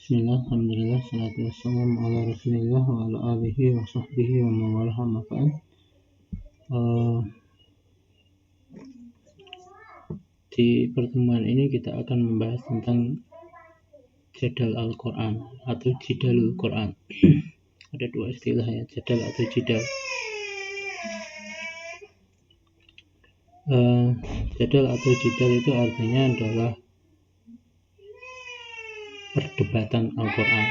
Bismillah, alhamdulillah, salatu wassalamu ala rasulillah wa ala alihi wa sahbihi wa mawalah amma ba'd. Di pertemuan ini kita akan membahas tentang jadal Al-Quran atau jidalul Quran. Ada dua istilah ya, jadal atau jidal. Jadal atau jidal itu artinya adalah perdebatan Al-Quran,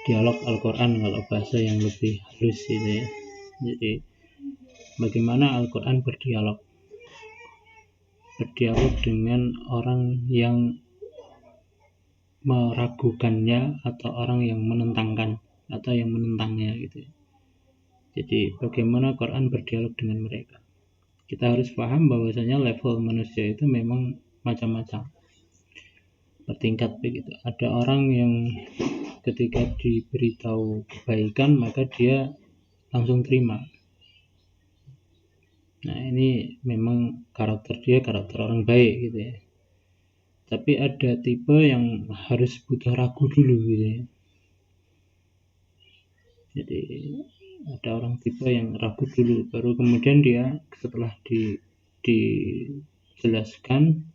dialog Al-Quran kalau bahasa yang lebih halus gitu ya. Jadi bagaimana Al-Quran berdialog dengan orang yang meragukannya atau orang yang menentangkan atau yang menentangnya gitu. Jadi bagaimana Quran berdialog dengan mereka. Kita harus paham bahwasanya level manusia itu memang macam-macam, bertingkat begitu. Ada orang yang ketika diberitahu kebaikan maka dia langsung terima. Nah, ini memang karakter dia, karakter orang baik gitu ya. Tapi ada tipe yang harus butuh ragu dulu gitu ya. Jadi ada orang tipe yang ragu dulu, baru kemudian dia setelah dijelaskan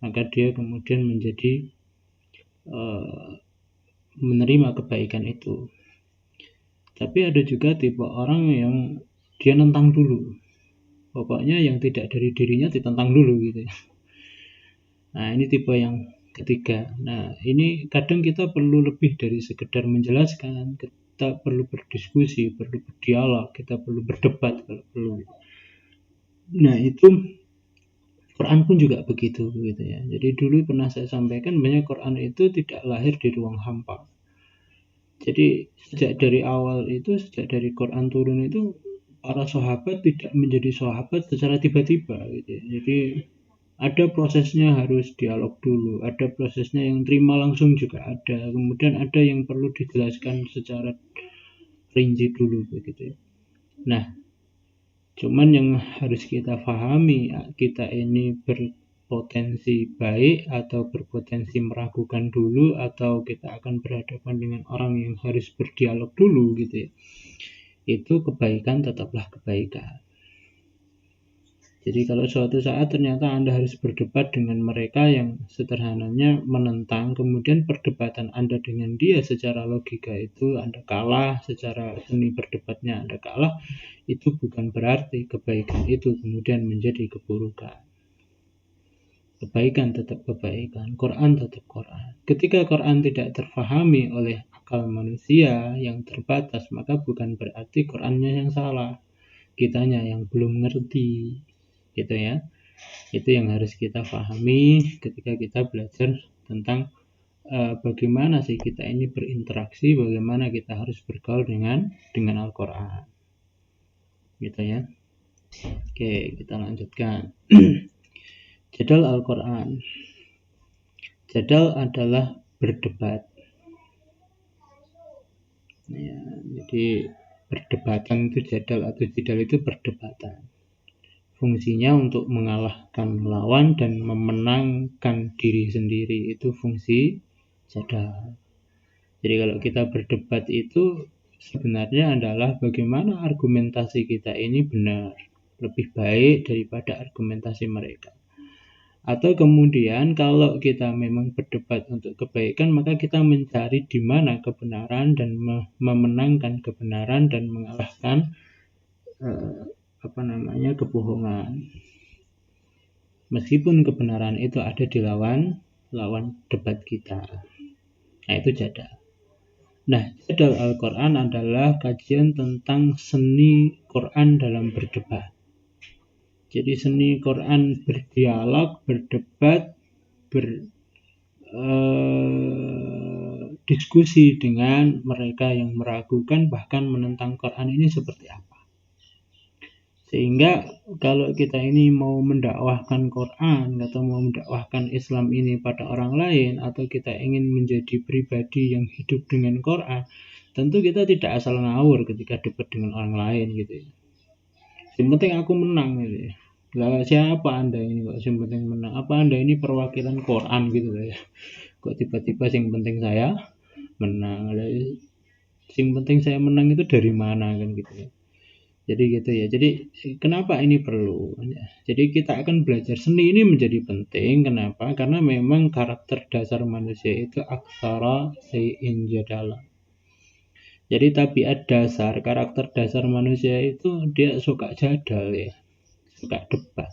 maka dia kemudian menjadi menerima kebaikan itu. Tapi ada juga tipe orang yang dia nentang dulu. Pokoknya yang tidak dari dirinya ditentang dulu gitu ya. Nah, ini tipe yang ketiga. Nah, ini kadang kita perlu lebih dari sekedar menjelaskan. Kita perlu berdiskusi, perlu berdialog, kita perlu berdebat kalau perlu. Nah, itu Quran pun juga begitu gitu ya. Jadi dulu pernah saya sampaikan banyak Quran itu tidak lahir di ruang hampa. Jadi sejak dari awal itu, sejak dari Quran turun itu, para sahabat tidak menjadi sahabat secara tiba-tiba gitu ya. Jadi ada prosesnya, harus dialog dulu, ada prosesnya yang terima langsung juga ada, kemudian ada yang perlu dijelaskan secara rinci dulu begitu ya. Nah, cuman yang harus kita pahami, kita ini berpotensi baik atau berpotensi meragukan dulu, atau kita akan berhadapan dengan orang yang harus berdialog dulu gitu ya. Itu kebaikan tetaplah kebaikan. Jadi kalau suatu saat ternyata Anda harus berdebat dengan mereka yang sederhananya menentang, kemudian perdebatan Anda dengan dia secara logika itu Anda kalah, secara seni berdebatnya Anda kalah, itu bukan berarti kebaikan itu kemudian menjadi keburukan. Kebaikan tetap kebaikan, Quran tetap Quran. Ketika Quran tidak terfahami oleh akal manusia yang terbatas, maka bukan berarti Qurannya yang salah, kitanya yang belum ngerti. Gitu ya. Itu yang harus kita pahami ketika kita belajar tentang bagaimana sih kita ini berinteraksi, bagaimana kita harus bergaul dengan Al-Quran. Gitu ya. Oke, kita lanjutkan. Jadal Al-Quran. Jadal adalah berdebat. Ya, jadi perdebatan itu jadal atau jidal itu perdebatan. Fungsinya untuk mengalahkan lawan dan memenangkan diri sendiri, itu fungsi jadal. Jadi kalau kita berdebat itu sebenarnya adalah bagaimana argumentasi kita ini benar, lebih baik daripada argumentasi mereka. Atau kemudian kalau kita memang berdebat untuk kebaikan, maka kita mencari di mana kebenaran dan memenangkan kebenaran dan mengalahkan kebohongan. Meskipun kebenaran itu ada di lawan debat kita. Nah, itu jadal. Nah, jadal Al-Quran adalah kajian tentang seni Quran dalam berdebat. Jadi seni Quran berdialog, berdebat, diskusi dengan mereka yang meragukan bahkan menentang Quran ini seperti apa. Sehingga kalau kita ini mau mendakwahkan Quran atau mau mendakwahkan Islam ini pada orang lain, atau kita ingin menjadi pribadi yang hidup dengan Quran, tentu kita tidak asal ngawur ketika debat dengan orang lain gitu. Yang penting aku menang gitu. Lah siapa Anda ini kok yang penting menang? Apa Anda ini perwakilan Quran gitu ya? Kok tiba-tiba sing penting saya menang. Sing penting saya menang itu dari mana kan gitu ya. Jadi gitu ya. Jadi kenapa ini perlu? Jadi kita akan belajar seni ini menjadi penting. Kenapa? Karena memang karakter dasar manusia itu aksara sayin jadala. Jadi tabiat dasar, karakter dasar manusia itu dia suka jadal ya, suka debat.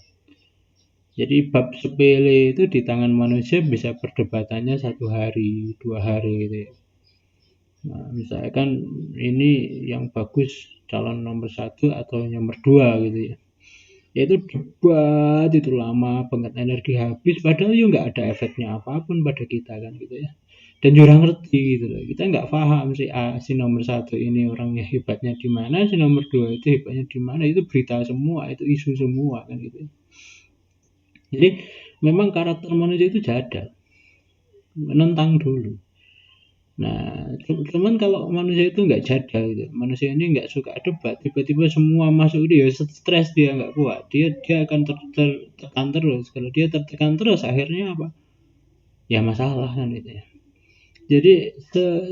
Jadi bab sepele itu di tangan manusia bisa perdebatannya 1 hari, 2 hari gitu ya. Nah, misalkan ini yang bagus calon nomor 1 atau nomor 2 gitu ya. Ya itu debat itu lama banget, energi habis padahal ya nggak ada efeknya apapun pada kita kan gitu ya. Dan jurang ngerti gitu loh. Kita nggak paham si nomor 1 ini orangnya hebatnya di mana, si nomor 2 itu hebatnya di mana, itu berita semua, itu isu semua kan gitu. Jadi memang karakter manusia itu jadal, menentang dulu. Nah, cuman kalau manusia itu nggak jadal gitu. Manusia ini nggak suka debat, tiba-tiba semua masuk dia, stres dia nggak kuat, dia akan tertekan terus. Kalau dia tertekan terus, akhirnya apa? Ya masalah kan itu ya. Jadi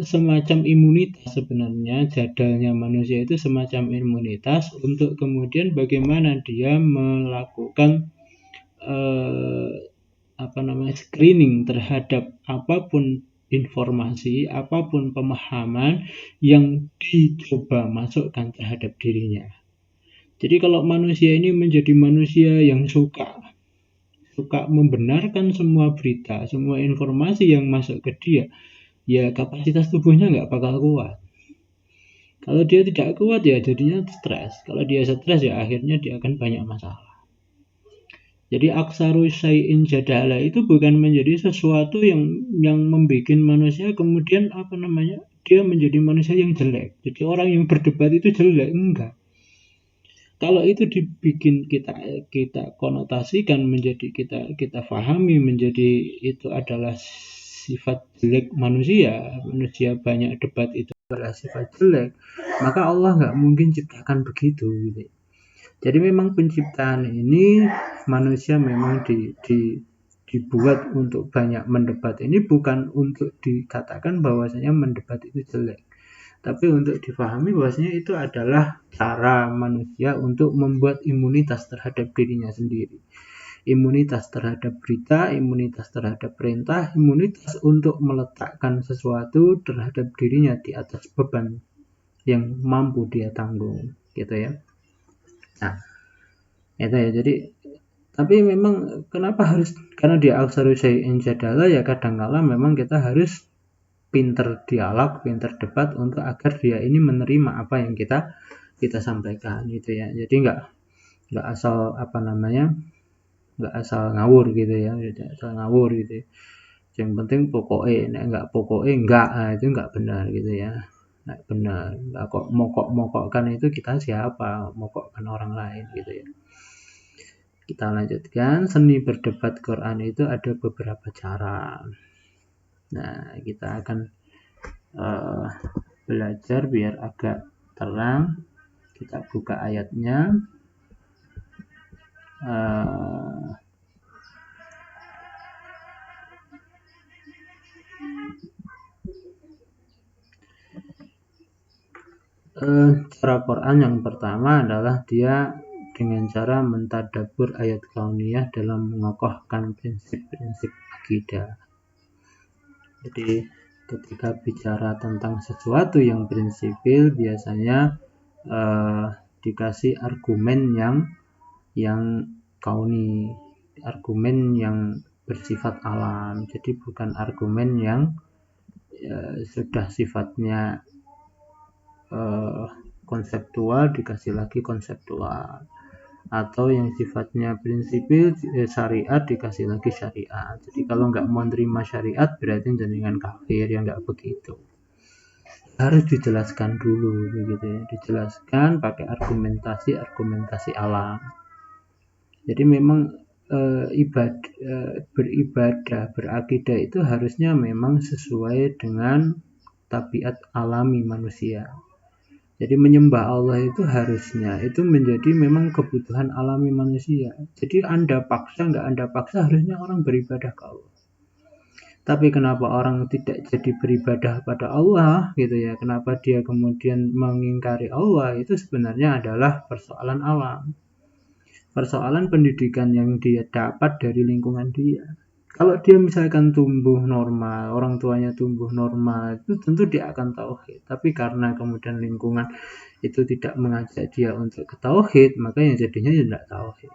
semacam imunitas sebenarnya, jadalnya manusia itu semacam imunitas untuk kemudian bagaimana dia melakukan screening terhadap apapun informasi, apapun pemahaman yang dicoba masukkan terhadap dirinya. Jadi kalau manusia ini menjadi manusia yang suka membenarkan semua berita, semua informasi yang masuk ke dia, ya kapasitas tubuhnya nggak bakal kuat. Kalau dia tidak kuat ya jadinya stres. Kalau dia stres ya akhirnya dia akan banyak masalah. Jadi aksaru syai'in jadala itu bukan menjadi sesuatu yang membuat manusia kemudian dia menjadi manusia yang jelek. Jadi orang yang berdebat itu jelek, enggak. Kalau itu dibikin kita konotasikan menjadi kita pahami menjadi itu adalah sifat jelek manusia banyak debat itu adalah sifat jelek, maka Allah nggak mungkin ciptakan begitu gitu. Jadi memang penciptaan ini manusia memang dibuat untuk banyak mendebat. Ini bukan untuk dikatakan bahwasanya mendebat itu jelek, tapi untuk dipahami bahwasanya itu adalah cara manusia untuk membuat imunitas terhadap dirinya sendiri. Imunitas terhadap berita, imunitas terhadap perintah, imunitas untuk meletakkan sesuatu terhadap dirinya di atas beban yang mampu dia tanggung, gitu ya. Nah, itu ya. Jadi tapi memang kenapa harus, karena dia aksaru syai'in jadala ya kadangkala memang kita harus pinter dialog, pinter debat untuk agar dia ini menerima apa yang kita sampaikan gitu ya. Jadi nggak asal nggak asal ngawur gitu ya, asal ngawur gitu ya. Yang penting pokoknya, nggak pokoknya enggak, itu nggak benar gitu ya. Nggak benar. Nggak kok mokok-mokokkan itu kita siapa, mokokkan orang lain gitu ya. Kita lanjutkan, seni berdebat Quran itu ada beberapa cara. Nah, kita akan belajar biar agak terang. Kita buka ayatnya. Cara Quran yang pertama adalah dia dengan cara mentadabbur ayat kauniyah dalam mengokohkan prinsip-prinsip akidah. Jadi ketika bicara tentang sesuatu yang prinsipil biasanya dikasih argumen yang kauni, argumen yang bersifat alam. Jadi bukan argumen yang sudah sifatnya konseptual dikasih lagi konseptual, atau yang sifatnya prinsipil syariat dikasih lagi syariat. Jadi kalau nggak mau terima syariat berarti jenengan kafir, ya nggak begitu. Harus dijelaskan dulu begitu ya, dijelaskan pakai argumentasi alam. Jadi memang beribadah, berakidah itu harusnya memang sesuai dengan tabiat alami manusia. Jadi menyembah Allah itu harusnya itu menjadi memang kebutuhan alami manusia. Jadi Anda paksa, nggak Anda paksa, harusnya orang beribadah ke Allah. Tapi kenapa orang tidak jadi beribadah pada Allah gitu ya? Kenapa dia kemudian mengingkari Allah? Itu sebenarnya adalah persoalan alam. Persoalan pendidikan yang dia dapat dari lingkungan dia. Kalau dia misalkan tumbuh normal, orang tuanya tumbuh normal, itu tentu dia akan tauhid. Tapi karena kemudian lingkungan itu tidak mengajak dia untuk ke tauhid, maka yang jadinya tidak tauhid.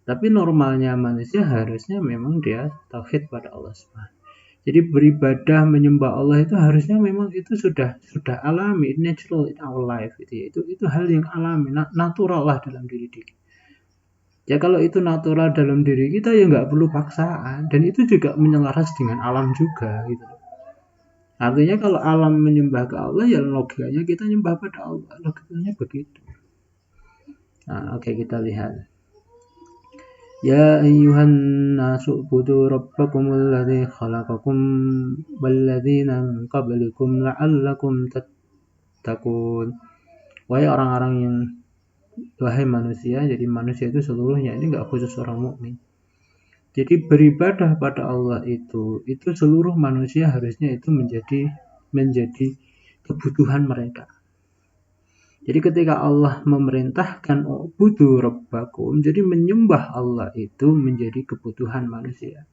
Tapi normalnya manusia harusnya memang dia tauhid pada Allah SWT. Jadi beribadah menyembah Allah itu harusnya memang itu sudah alami, natural in our life gitu ya. Itu hal yang alami, natural lah dalam diri kita. Ya kalau itu natural dalam diri kita ya nggak perlu paksaan, dan itu juga menyelaras dengan alam juga gitu. Artinya kalau alam menyembah ke Allah ya logikanya kita nyembah pada Allah, logikanya begitu. Nah, oke, kita lihat. Ya ayyuhan nasu ubudu rabbakumul ladzi khalaqakum walladzina min qablikum la'allakum tattaqun. Wahai manusia, jadi manusia itu seluruhnya, ini enggak khusus orang mukmin. Jadi beribadah pada Allah itu seluruh manusia harusnya itu menjadi kebutuhan mereka. Jadi ketika Allah memerintahkan ubudu rabbakum, jadi menyembah Allah itu menjadi kebutuhan manusia.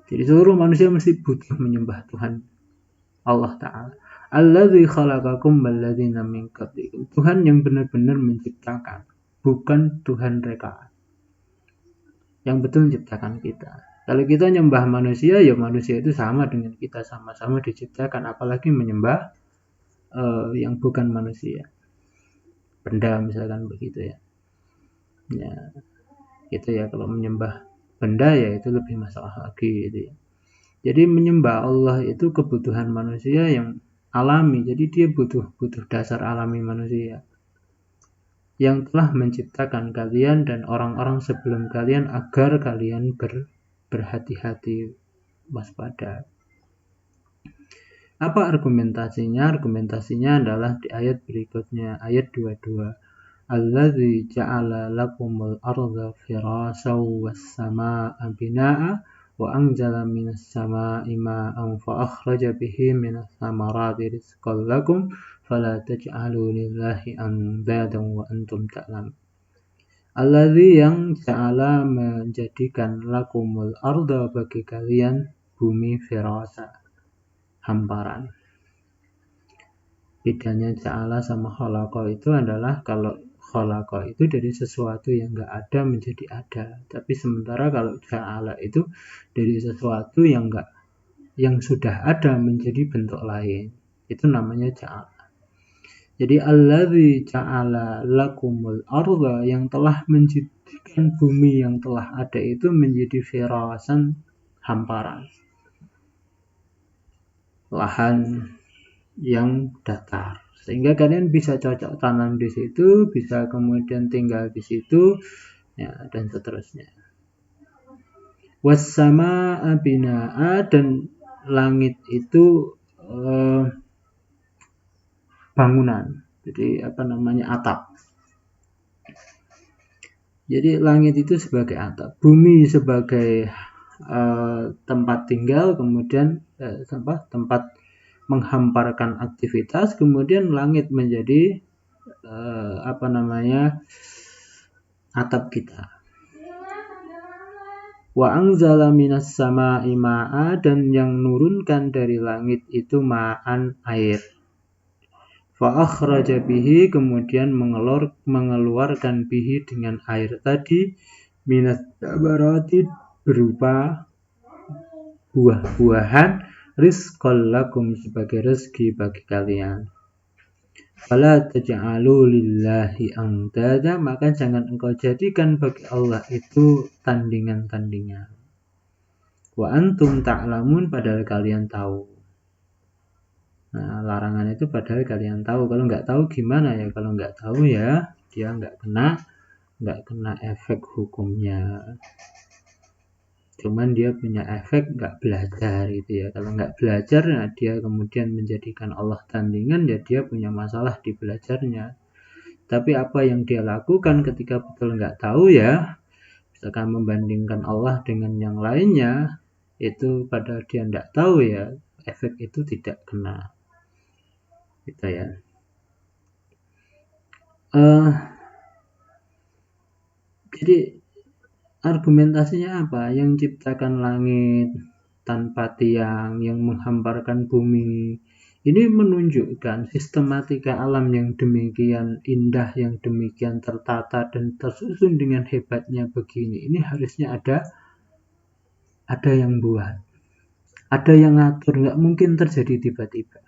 Jadi seluruh manusia mesti butuh menyembah Tuhan Allah Ta'ala. Alladzi khalaqakum walladzina min qablikum. Tuhan yang benar-benar menciptakan, bukan Tuhan reka. Yang betul menciptakan kita. Kalau kita nyembah manusia, ya manusia itu sama dengan kita, sama-sama diciptakan, apalagi menyembah yang bukan manusia, benda misalkan begitu ya. Ya gitu ya, kalau menyembah benda ya itu lebih masalah lagi gitu ya. Jadi menyembah Allah itu kebutuhan manusia yang alami, jadi dia butuh dasar alami manusia yang telah menciptakan kalian dan orang-orang sebelum kalian agar kalian berhati-hati, waspada. Apa argumentasinya? Argumentasinya adalah di ayat berikutnya, ayat 22. Alladzi ja'ala lakumul arda firasyaw was samaa'a binaa'a wa anzala minas samaa'i maa'an fa akhraja bihi minas thamarati rizqan lakum fala taj'alu lillahi andadan wa antum ta'lamun. Alladzi yang ja'ala menjadikan lakumul arda bagi kalian bumi firasya, hamparan. Bedanya ja'ala sama khalaqa itu adalah kalau khalaqa itu dari sesuatu yang enggak ada menjadi ada, tapi sementara kalau ja'ala itu dari sesuatu yang sudah ada menjadi bentuk lain. Itu namanya ja'ala. Jadi alladzi ja'ala lakumul arda, yang telah menjadikan bumi yang telah ada itu menjadi firasan, hamparan, lahan yang datar, sehingga kalian bisa cocok tanam di situ, bisa kemudian tinggal di situ ya, dan seterusnya. Was-samaa'a binaa'a, dan langit itu bangunan, jadi atap. Jadi langit itu sebagai atap, bumi sebagai tempat tinggal, kemudian tempat menghamparkan aktivitas, kemudian langit menjadi atap kita. Wa anzala minas samaa'i ma'a, dan yang nurunkan dari langit itu ma'an, air. Fa akhraja bihi, kemudian mengeluarkan bihi dengan air tadi, minas tabarati, berupa buah-buahan, rizqan lakum, sebagai rezeki bagi kalian. Fala taj'alu lillahi andada, maka jangan engkau jadikan bagi Allah itu tandingan-tandingan. Wa antum ta'lamun, padahal kalian tahu. Nah, larangan itu padahal kalian tahu. Kalau nggak tahu gimana ya? Kalau nggak tahu ya dia nggak kena efek hukumnya. Cuman dia punya efek nggak belajar gitu ya. Kalau nggak belajar, nah dia kemudian menjadikan Allah tandingan, ya dia punya masalah di belajarnya. Tapi apa yang dia lakukan ketika betul nggak tahu ya, Misalkan membandingkan Allah dengan yang lainnya, itu padahal dia tidak tahu ya, efek itu tidak kena. Gitu ya. Jadi argumentasinya apa? Yang ciptakan langit tanpa tiang, yang menghamparkan bumi. Ini menunjukkan sistematika alam yang demikian indah, yang demikian tertata dan tersusun dengan hebatnya begini. Ini harusnya ada yang buat, ada yang ngatur, nggak mungkin terjadi tiba-tiba.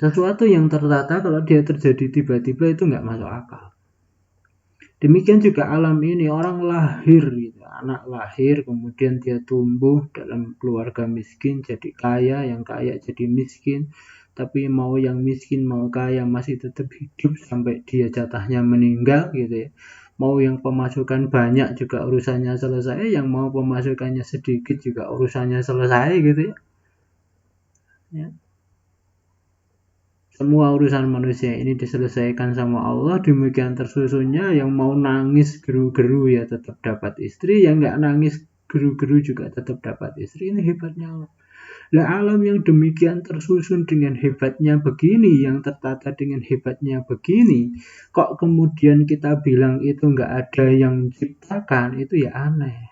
Sesuatu yang tertata kalau dia terjadi tiba-tiba itu nggak masuk akal. Demikian juga alam ini, orang lahir, gitu. Anak lahir, kemudian dia tumbuh dalam keluarga miskin, jadi kaya, yang kaya jadi miskin, tapi mau yang miskin, mau kaya masih tetap hidup sampai dia jatahnya meninggal, gitu ya. Mau yang pemasukan banyak juga urusannya selesai, yang mau pemasukannya sedikit juga urusannya selesai, gitu ya. Ya. Semua urusan manusia ini diselesaikan sama Allah, demikian tersusunnya. Yang mau nangis geru-geru ya tetap dapat istri, yang nggak nangis geru-geru juga tetap dapat istri. Ini hebatnya Allah. Nah, alam yang demikian tersusun dengan hebatnya begini, yang tertata dengan hebatnya begini, kok kemudian kita bilang itu nggak ada yang ciptakan, itu ya aneh.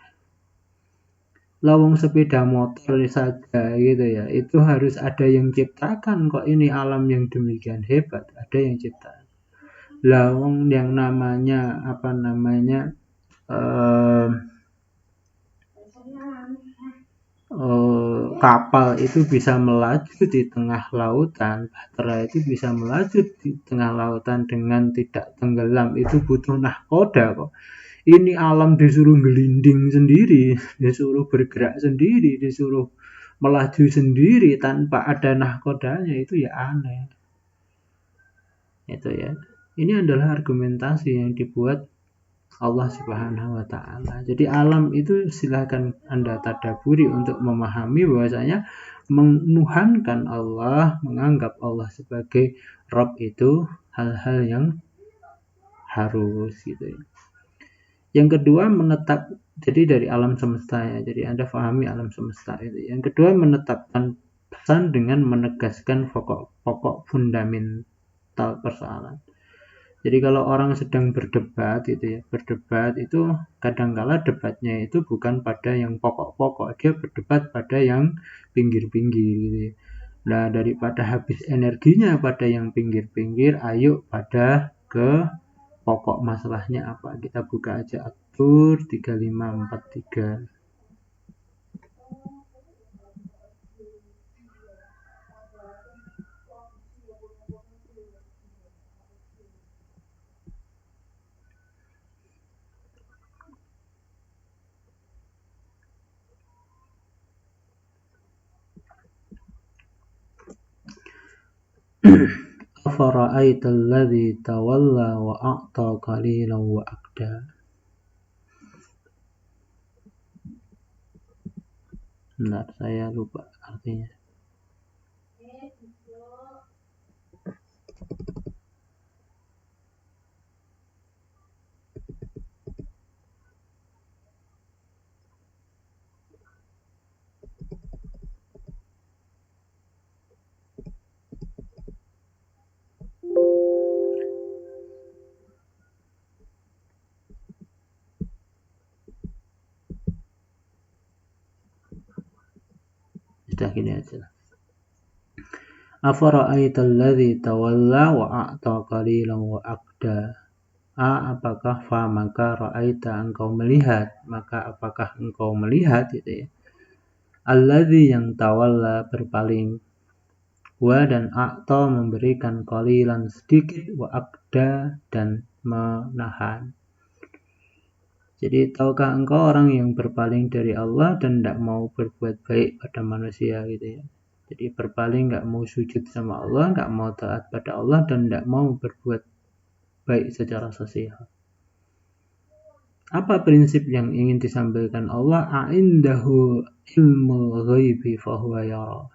Lawang sepeda motor saja gitu ya, itu harus ada yang ciptakan. Kok ini alam yang demikian hebat, ada yang ciptakan. Lawang yang namanya kapal itu bisa melaju di tengah lautan, bahtera itu bisa melaju di tengah lautan dengan tidak tenggelam, itu butuh nahkoda kok. Ini alam disuruh gelinding sendiri, disuruh bergerak sendiri, disuruh melaju sendiri tanpa ada nahkodanya, itu ya aneh. Itu ya. Ini adalah argumentasi yang dibuat Allah Subhanahu wa taala. Jadi alam itu silahkan Anda tadaburi untuk memahami bahwasanya menuhankan Allah, menganggap Allah sebagai Rabb itu hal-hal yang harus gitu ya. Yang kedua menetap, jadi dari alam semesta ya, jadi Anda pahami alam semesta itu. Yang kedua menetapkan pesan dengan menegaskan pokok fundamental persoalan. Jadi kalau orang sedang berdebat itu ya, berdebat itu kadangkala debatnya itu bukan pada yang pokok-pokok, dia berdebat pada yang pinggir-pinggir gitu ya. Nah, daripada habis energinya pada yang pinggir-pinggir, ayo pada ke pokok masalahnya apa. Kita buka aja atur 3543. Afara'aita alladhi tawalla wa a'ta qalilan wa akda. Bentar, saya lupa artinya. Sudah gini aja. Afara'aita alladhi tawalla wa a'ta qalilan wa akda. Apakah fa maka ra'aita engkau melihat, maka apakah engkau melihat gitu ya. Alladhi yang tawalla berpaling, wa dan a'ta memberikan qalilan sedikit, wa akda dan menahan. Jadi tahukah engkau orang yang berpaling dari Allah dan tidak mau berbuat baik pada manusia gitu ya. Jadi berpaling, nggak mau sujud sama Allah, nggak mau taat pada Allah, dan nggak mau berbuat baik secara sosial. Apa prinsip yang ingin disampaikan Allah? A'indahu ilmu ghaibi fahuwa yara.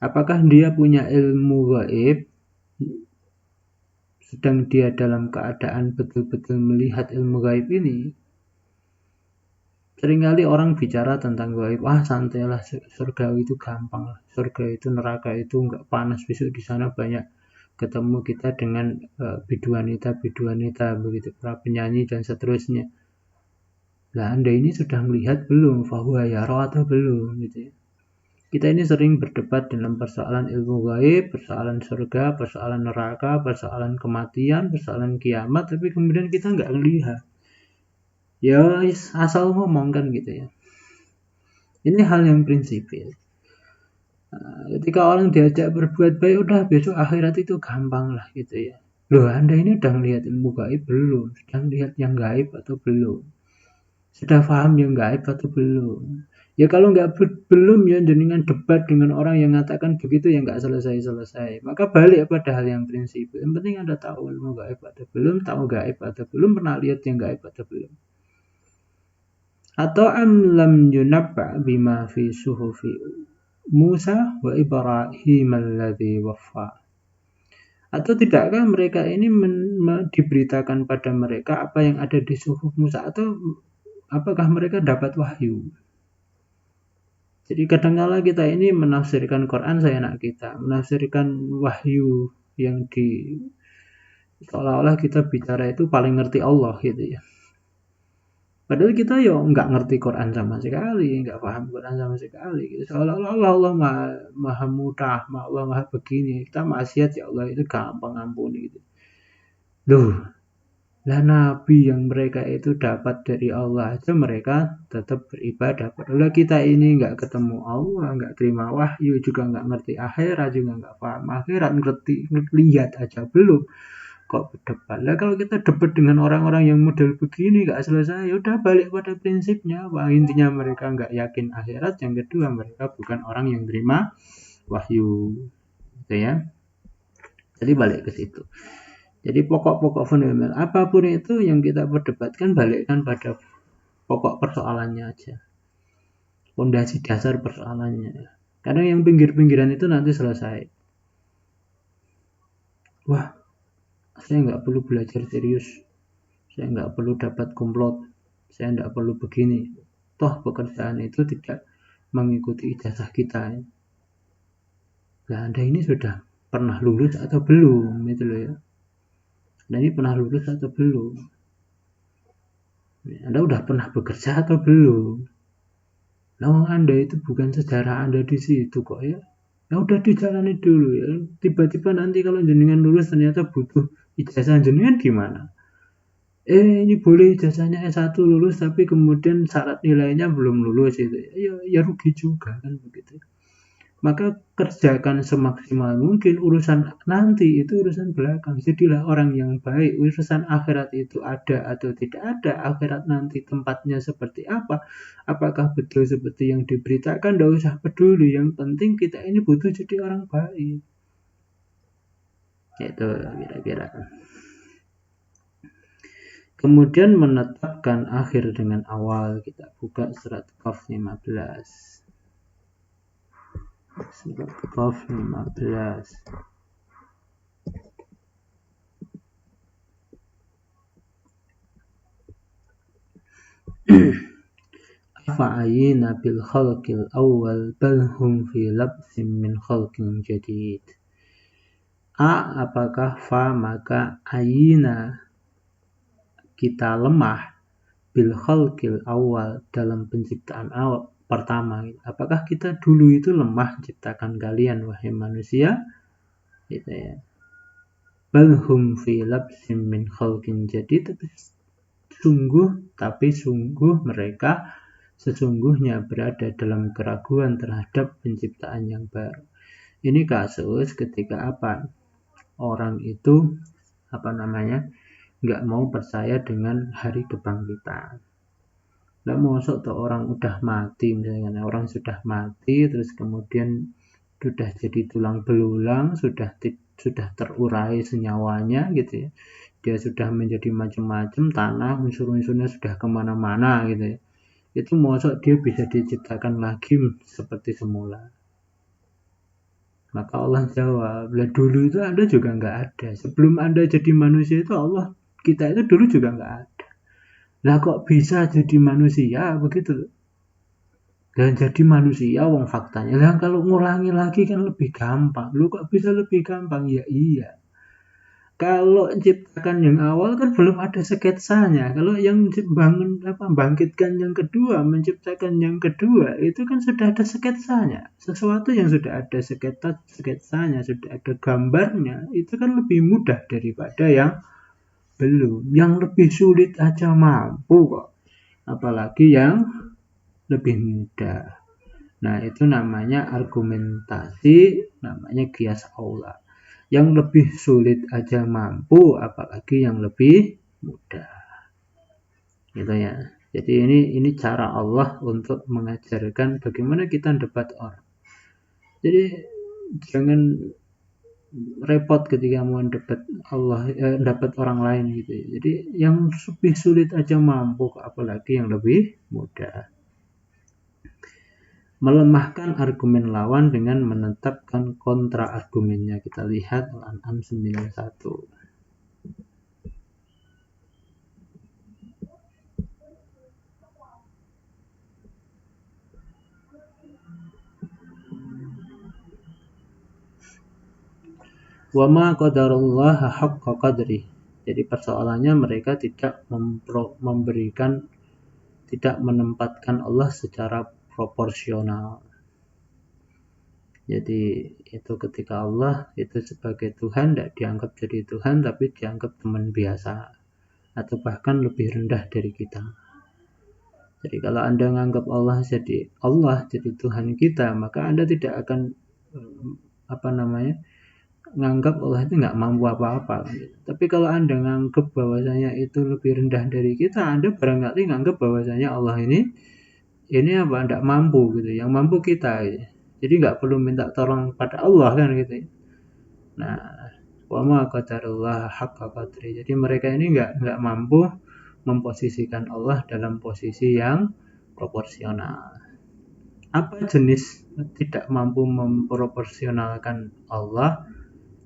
Apakah dia punya ilmu gaib sedang dia dalam keadaan betul-betul melihat ilmu gaib ini, seringkali orang bicara tentang gaib, santailah, surga itu gampang lah, surga itu, neraka itu nggak panas, besok di sana banyak ketemu kita dengan biduanita begitu, para penyanyi dan seterusnya. Nah, Anda ini sudah melihat belum? Fahuwa yara atau belum gitu ya. Kita ini sering berdebat dalam persoalan ilmu gaib, persoalan surga, persoalan neraka, persoalan kematian, persoalan kiamat, tapi kemudian kita nggak melihat. Ya asal ngomong kan gitu ya. Ini hal yang prinsipil. Ketika orang diajak berbuat baik, udah besok akhirat itu gampang lah gitu ya. Loh, Anda ini udah melihat ilmu gaib belum? Sudah melihat yang gaib atau belum? Sudah paham yang gaib atau belum? Ya kalau belum ya jenengan debat dengan orang yang mengatakan begitu ya nggak selesai-selesai. Maka balik pada hal yang prinsip. Yang penting Anda tahu ilmu gaib atau belum, tahu gaib atau belum, pernah lihat yang gaib atau belum. Atau am lam yunabba bima fi suhufi Musa wa Ibrahim alladhi waffa. Atau tidakkah mereka ini diberitakan pada mereka apa yang ada di suhuf Musa, atau apakah mereka dapat wahyu? Jadi kadang-kala kita ini menafsirkan Quran seenak kita, menafsirkan wahyu yang seolah-olah kita bicara itu paling ngerti Allah gitu ya. Padahal kita nggak ngerti Quran sama sekali, nggak paham Quran sama sekali. Gitu. Seolah-olah Allah maha mudah, Allah maha begini. Kita maksiat ya Allah itu gampang ampuni gitu. Loh, lah nabi yang mereka itu dapat dari Allah aja mereka tetap beribadah. Padahal kita ini nggak ketemu Allah, nggak terima wahyu, juga nggak ngerti akhirat, juga nggak paham akhirat, lihat aja belum. Kok berdebat? Lah kalau kita debat dengan orang-orang yang model begini nggak selesai, udah balik pada prinsipnya. Intinya mereka nggak yakin akhirat, yang kedua mereka bukan orang yang terima wahyu, gitu ya. Jadi balik ke situ. Jadi pokok-pokok fundamental apapun itu yang kita perdebatkan, balikkan pada pokok persoalannya aja, fondasi dasar persoalannya. Kadang yang pinggir-pinggiran itu nanti selesai. Wah, saya nggak perlu belajar serius, saya nggak perlu dapat komplot, saya nggak perlu begini, toh pekerjaan itu tidak mengikuti ijazah kita. Nah, Anda ini sudah pernah lulus atau belum gitu loh ya. Anda ini pernah lulus atau belum? Anda udah pernah bekerja atau belum? Nah, Anda itu bukan sejarah Anda di situ kok ya. Ya udah dijalani dulu ya. Tiba-tiba nanti kalau jenengan lulus ternyata butuh ijazah, jenengan gimana? Ini boleh ijazahnya S1 lulus tapi kemudian syarat nilainya belum lulus itu. Ya rugi juga kan begitu. Maka kerjakan semaksimal mungkin, urusan nanti itu urusan belakang. Jadilah orang yang baik. Urusan akhirat itu ada atau tidak ada, akhirat nanti tempatnya seperti apa, apakah betul seperti yang diberitakan, tidak usah peduli. Yang penting kita ini butuh jadi orang baik. Itu kira-kira. Kemudian menetapkan akhir dengan awal. Kita buka surat Qaf 15. Surat Qaf 15. Afa'ayina bil khalqil awal bal hum fi labsin min khalqin jadid. Apakah maka ayina kita lemah bil khalqil awal dalam penciptaan awal pertama. Apakah kita dulu itu lemah menciptakan kalian wahai manusia? Gitu ya. Bal hum fi labsin min khalqin jadid. Tapi sungguh mereka sesungguhnya berada dalam keraguan terhadap penciptaan yang baru. Ini kasus ketika orang itu nggak mau percaya dengan hari kebangkitan. Nggak mau tuh orang udah mati, misalnya orang sudah mati terus kemudian sudah jadi tulang belulang, sudah terurai senyawanya gitu ya. Dia sudah menjadi macam-macam, tanah unsur-unsurnya sudah kemana-mana gitu ya. Itu mosok dia bisa diciptakan lagi seperti semula. Maka Allah jawab, lah dulu itu Anda juga nggak ada. Sebelum Anda jadi manusia itu Allah, kita itu dulu juga nggak ada. Lah kok bisa jadi manusia begitu? Dan jadi manusia wong faktanya. Lah kalau ngulangi lagi kan lebih gampang. Lu kok bisa lebih gampang? Ya iya. Kalau ciptakan yang awal kan belum ada sketsanya. Kalau yang bangun bangkitkan yang kedua, menciptakan yang kedua, itu kan sudah ada sketsanya. Sesuatu yang sudah ada sketsanya, sudah ada gambarnya, itu kan lebih mudah daripada yang belum. Yang lebih sulit aja mampu kok. Apalagi yang lebih mudah. Nah, itu namanya argumentasi, namanya kias aula. Yang lebih sulit aja mampu, apalagi yang lebih mudah. Gitu ya. Jadi ini cara Allah untuk mengajarkan bagaimana kita debat orang. Jadi jangan repot ketika mau debat dapat orang lain gitu ya. Jadi yang lebih sulit aja mampu, apalagi yang lebih mudah. Melemahkan argumen lawan dengan menetapkan kontra argumennya. Kita lihat Al-An'am 91. Wa ma qadarullaha haqqa qadri. Jadi persoalannya mereka tidak tidak menempatkan Allah secara proporsional. Jadi itu ketika Allah itu sebagai Tuhan tidak dianggap jadi Tuhan, tapi dianggap teman biasa atau bahkan lebih rendah dari kita. Jadi kalau Anda menganggap Allah jadi Tuhan kita, maka Anda tidak akan nganggap Allah itu nggak mampu apa-apa. Tapi kalau Anda nganggap bahwasanya itu lebih rendah dari kita, Anda barangkali nganggap bahwasanya Allah ini nggak mampu gitu. Yang mampu kita gitu. Jadi nggak perlu minta tolong pada Allah kan gitu. Nah, wa ma qadarullah haqqa qadri. Jadi mereka ini nggak mampu memposisikan Allah dalam posisi yang proporsional. Apa jenis tidak mampu memproporsionalkan Allah?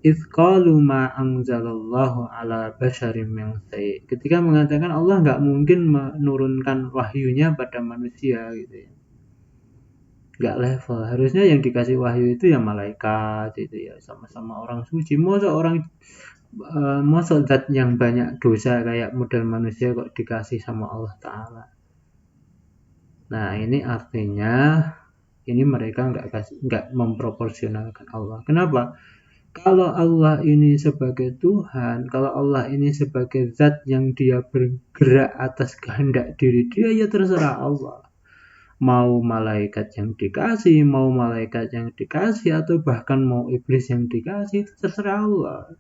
Qalu ma anzalallahu ala basharim min syai'. Ketika mengatakan Allah nggak mungkin menurunkan wahyunya pada manusia gitu ya. Nggak level. Harusnya yang dikasih wahyu itu ya malaikat itu ya, sama-sama orang suci. Masa zat yang banyak dosa kayak model manusia kok dikasih sama Allah Ta'ala. Nah ini artinya ini mereka nggak memproporsionalkan Allah. Kenapa? Kalau Allah ini sebagai Tuhan, kalau Allah ini sebagai zat yang dia bergerak atas kehendak diri dia, ya terserah Allah. Mau malaikat yang dikasih, mau malaikat yang dikasih, atau bahkan mau iblis yang dikasih, itu terserah Allah.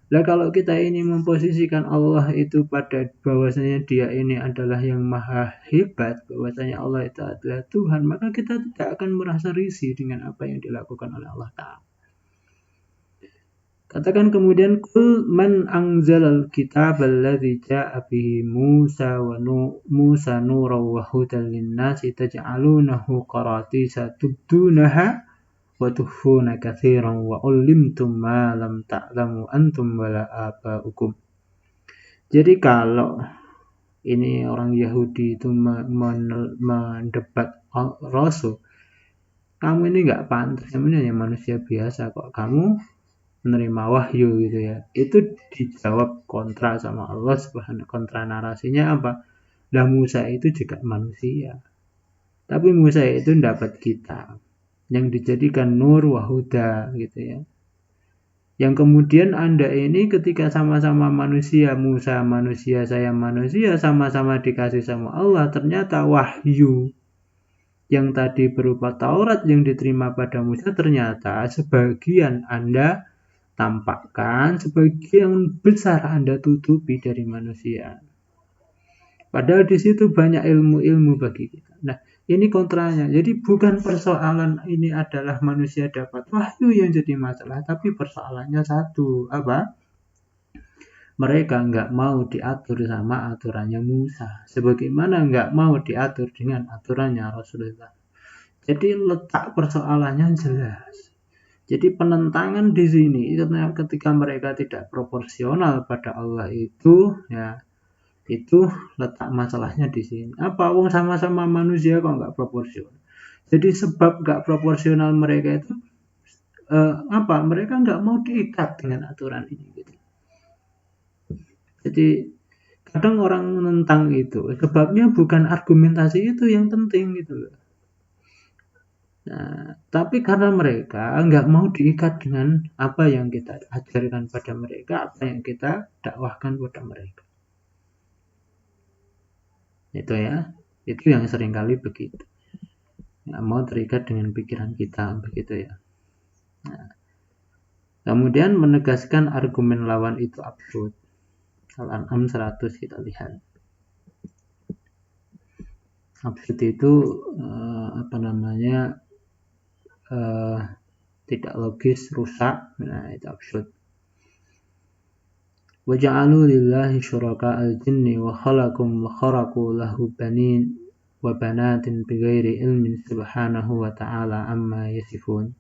Nah kalau kita ini memposisikan Allah itu pada bahwasanya dia ini adalah yang maha hebat, bahwasanya Allah itu adalah Tuhan, maka kita tidak akan merasa risih dengan apa yang dilakukan oleh Allah Ta'ala. Katakan kemudian kul man anzalal kitab alladzi ja'a bihi Musa nuran wa hudan lin-nasi taj'alunahu qaratisa tubdunaha wa tukhfuna katsiran wa 'allimtum ma lam ta'lamu antum wala aba'ukum. Jadi kalau ini orang Yahudi itu mendebat Rasul, kamu ini enggak pantas, kamu ini hanya manusia biasa kok, kamu menerima wahyu gitu ya. Itu dijawab kontra sama Allah Subhanahu. Kontra narasinya apa? Lah Musa itu juga manusia, tapi Musa itu dapat kitab yang dijadikan nur wahuda gitu ya. Yang kemudian Anda ini ketika sama-sama manusia, Musa manusia, saya manusia, sama-sama dikasih sama Allah, ternyata wahyu yang tadi berupa Taurat yang diterima pada Musa, ternyata sebagian Anda tampakkan, sebagian besar Anda tutupi dari manusia. Padahal di situ banyak ilmu-ilmu bagi kita. Nah, ini kontranya. Jadi bukan persoalan ini adalah manusia dapat wahyu yang jadi masalah, tapi persoalannya satu, apa? Mereka nggak mau diatur sama aturannya Musa, sebagaimana nggak mau diatur dengan aturannya Rasulullah. Jadi letak persoalannya jelas. Jadi penentangan di sini ketika mereka tidak proporsional pada Allah itu, ya itu letak masalahnya di sini. Apa? Wong sama-sama manusia kok nggak proporsional. Jadi sebab nggak proporsional mereka itu apa? Mereka nggak mau diikat dengan aturan ini. Gitu. Jadi kadang orang menentang itu, sebabnya bukan argumentasi itu yang penting gitu loh. Nah, tapi karena mereka nggak mau diikat dengan apa yang kita ajarkan pada mereka, apa yang kita dakwahkan pada mereka. Itu ya, itu yang seringkali begitu. Nggak mau terikat dengan pikiran kita, begitu ya. Nah, kemudian menegaskan argumen lawan itu absurd. Al-An'am 100 kita lihat. Absurd itu tidak logis, rusak. Nah, itu absurd. Wa ja'alu lillahi syuraka al-jinni wa khalaqum wa kharaqu lahu banin wa banatin bighairi ilmin subhanahu wa ta'ala amma yasifun.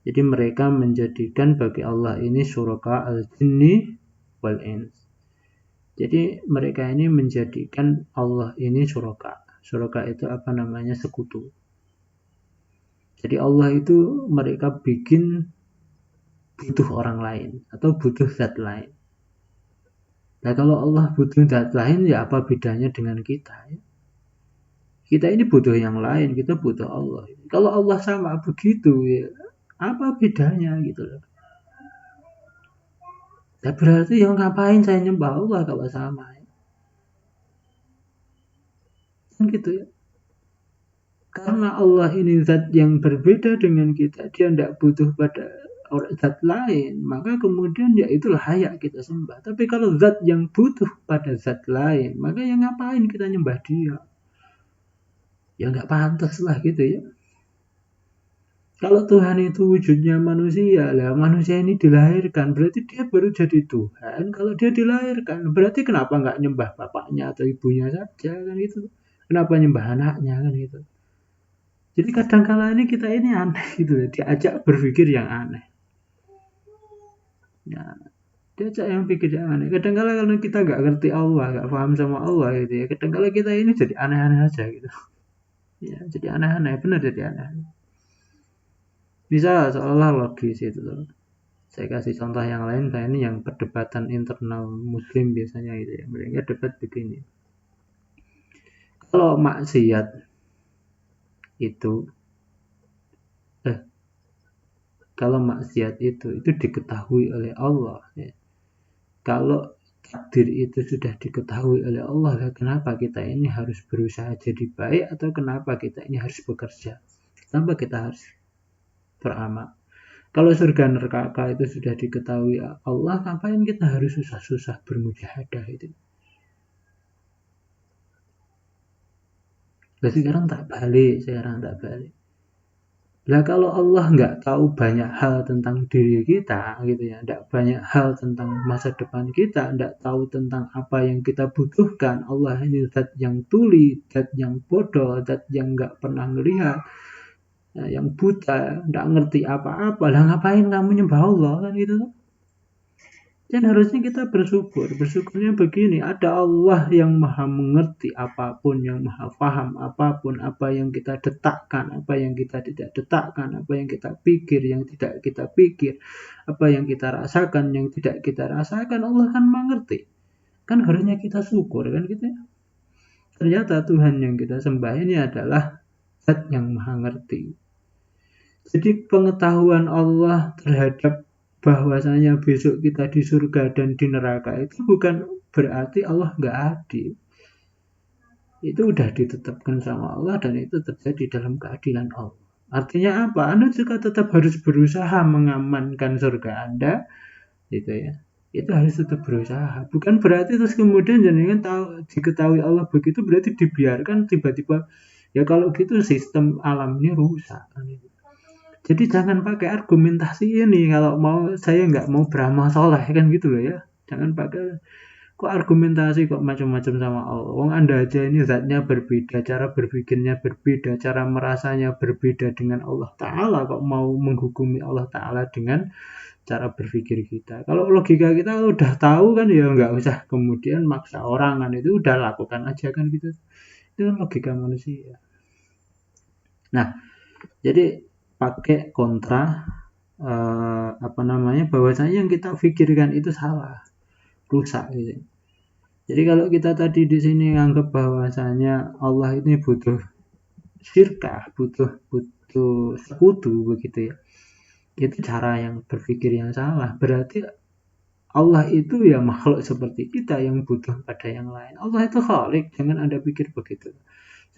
Jadi mereka menjadikan bagi Allah ini syuraka al-jinni wal ins. Jadi mereka ini menjadikan Allah ini syuraka. Syuraka itu sekutu. Jadi Allah itu mereka bikin butuh orang lain atau butuh zat lain. Nah kalau Allah butuh zat lain, ya apa bedanya dengan kita? Ya? Kita ini butuh yang lain, kita butuh Allah. Kalau Allah sama begitu, ya apa bedanya gitu loh. Ya berarti yang ngapain saya nyembah Allah kalau sama? Ya? Kan gitu ya. Karena Allah ini zat yang berbeda dengan kita, dia tidak butuh pada zat lain, maka kemudian ya itulah layak kita sembah. Tapi kalau zat yang butuh pada zat lain, maka yang ngapain kita nyembah dia? Ya nggak pantas lah gitu ya. Kalau Tuhan itu wujudnya manusia, lah manusia ini dilahirkan, berarti dia baru jadi Tuhan. Kalau dia dilahirkan, berarti kenapa nggak nyembah bapaknya atau ibunya saja kan itu? Kenapa nyembah anaknya kan itu? Jadi kadang-kala ini kita ini aneh gitu ya, diajak berpikir yang aneh. Ya, diajak yang pikir yang aneh. Kadang-kala kalau kita nggak ngerti Allah, nggak paham sama Allah gitu ya, kadang-kala kita ini jadi aneh-aneh aja gitu. Ya, jadi aneh-aneh, benar jadi aneh. Bisa seolah logis itu loh. Saya kasih contoh yang lain, saya ini yang perdebatan internal Muslim biasanya gitu ya. Mereka debat begini. Kalau maksiat itu kalau maksiat itu diketahui oleh Allah ya. Kalau takdir itu sudah diketahui oleh Allah, kenapa kita ini harus berusaha jadi baik atau kenapa kita ini harus bekerja? Kenapa kita harus beramal? Kalau surga neraka itu sudah diketahui Allah, ngapain kita harus susah-susah bermujahadah itu? Nah, sekarang tak balik. Lah kalau Allah nggak tahu banyak hal tentang diri kita gitu ya, nggak banyak hal tentang masa depan kita, nggak tahu tentang apa yang kita butuhkan. Allah ini zat yang tuli, zat yang bodoh, zat yang nggak pernah melihat, yang buta, nggak ngerti apa-apa. Lah ngapain kamu nyembah Allah kan gitu? Dan harusnya kita bersyukur. Bersyukurnya begini, ada Allah yang maha mengerti apapun, yang maha paham apapun, apa yang kita detakkan, apa yang kita tidak detakkan, apa yang kita pikir, yang tidak kita pikir, apa yang kita rasakan, yang tidak kita rasakan, Allah kan mengerti. Kan harusnya kita syukur kan gitu ya. Ternyata Tuhan yang kita sembah ini adalah zat yang maha ngerti. Jadi pengetahuan Allah terhadap bahwasanya besok kita di surga dan di neraka itu bukan berarti Allah nggak adil. Itu udah ditetapkan sama Allah dan itu terjadi dalam keadilan Allah. Artinya apa? Anda juga tetap harus berusaha mengamankan surga Anda, gitu ya. Itu harus tetap berusaha. Bukan berarti terus kemudian jangan diketahui Allah begitu berarti dibiarkan tiba-tiba ya kalau gitu sistem alam ini rusak. Jadi jangan pakai argumentasi ini kalau mau saya nggak mau beramal soleh kan gitu loh ya. Jangan pakai kok argumentasi kok macam-macam sama Allah. Wong Anda aja ini zatnya berbeda, cara berpikirnya berbeda, cara merasanya berbeda dengan Allah Ta'ala, kok mau menghukumi Allah Ta'ala dengan cara berpikir kita. Kalau logika kita udah tahu kan ya nggak usah kemudian maksa orang kan, itu udah lakukan aja kan gitu. Itu kan logika manusia. Nah, jadi pakai kontra bahwasanya yang kita pikirkan itu salah, rusak gitu. Jadi kalau kita tadi di sini anggap bahwasanya Allah ini butuh syirkah, butuh sekutu begitu ya. Itu cara yang berpikir yang salah. Berarti Allah itu ya makhluk seperti kita yang butuh pada yang lain. Allah itu khalik, jangan Anda pikir begitu.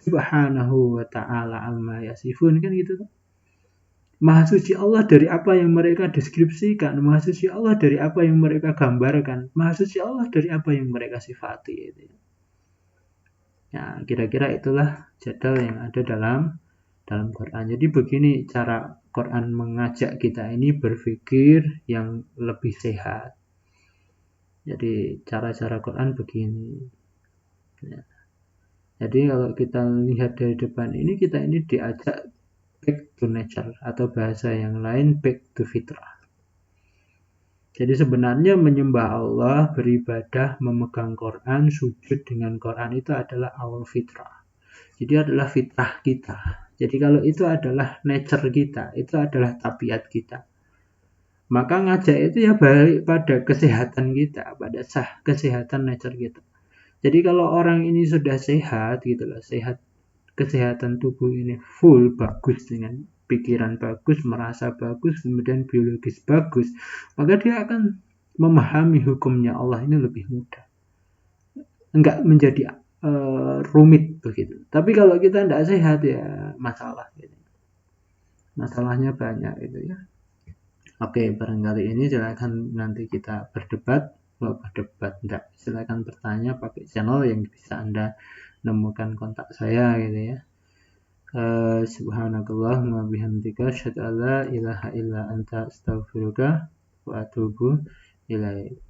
Subhanahu wa ta'ala amma yasifun kan gitu. Maha suci Allah dari apa yang mereka deskripsikan, Maha suci Allah dari apa yang mereka gambarkan, Maha suci Allah dari apa yang mereka sifati. Ya, kira-kira itulah jadwal yang ada dalam Quran. Jadi begini cara Quran mengajak kita ini berpikir yang lebih sehat. Jadi cara-cara Quran begini. Ya. Jadi kalau kita lihat dari depan ini, kita ini diajak back to nature, atau bahasa yang lain back to fitrah. Jadi sebenarnya menyembah Allah, beribadah, memegang Quran, sujud dengan Quran itu adalah awal fitrah. Jadi adalah fitrah kita. Jadi kalau itu adalah nature kita, itu adalah tabiat kita. Maka ngajak itu ya balik pada kesehatan kita, pada kesehatan nature kita. Jadi kalau orang ini sudah sehat gitu loh, sehat, kesehatan tubuh ini full bagus dengan pikiran bagus, merasa bagus, kemudian biologis bagus, maka dia akan memahami hukumnya Allah ini lebih mudah, enggak menjadi rumit begitu. Tapi kalau kita tidak sehat ya masalah gitu. Masalahnya banyak itu ya. Oke, barangkali ini silakan nanti kita berdebat. Enggak, silakan bertanya pakai channel yang bisa Anda nemukan kontak saya gitu ya. Subhanakallahumma bihamdika asyhadu an la ilaha illa anta astaghfiruka wa atubu ilaik.